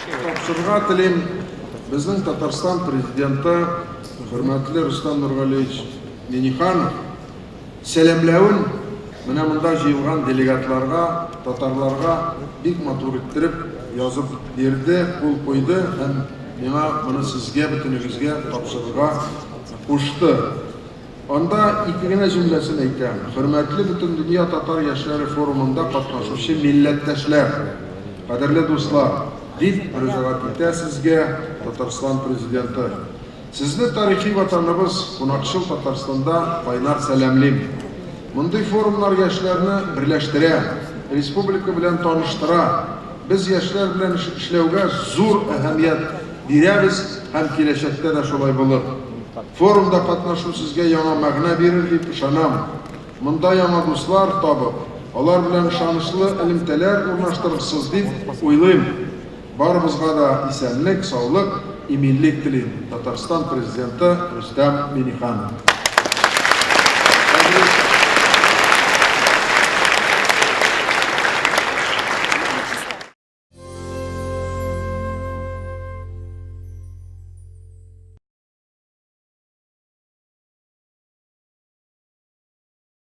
Тапшырырга телим безнең Татарстан Президенты хөрмәтле Рөстәм Нургалиевич Миңнеханов сәламләүен менә монда җыелган делегатларга, татарларга бик матур иттереп язып бирде, кул куйды һәм миңа моны сезгә бөтенегезгә тапшырырга кушты. Анда ике генә җөмләсен әйтәм. Хөрмәтле Бөтендөнья татар яшьләре форумында катнашучы милләттәшләр, кадерле дуслар, дип мөрәҗәгать итә сезгә Татарстан Президенты. Сезне тарихи ватаныбыз кунакчыл Татарстанда кайнар сәламлим. Мондый форумнар яшьләрне берләштерә, республика белән таныштыра. Без яшьләр белән эшләүгә зур әһәмият бирәбез һәм киләчәктә дә шулай булыр. Форумда катнашу сезгә яңа мәгънә бирер дип ышанам. Монда яңа дуслар табып, алар белән ышанычлы элемтәләр урнаштырырсыз дип уйлыйм. Барыбызга да исәнлек, саулык, иминлек телим. Татарстан Президенты Рөстәм Миңнеханов.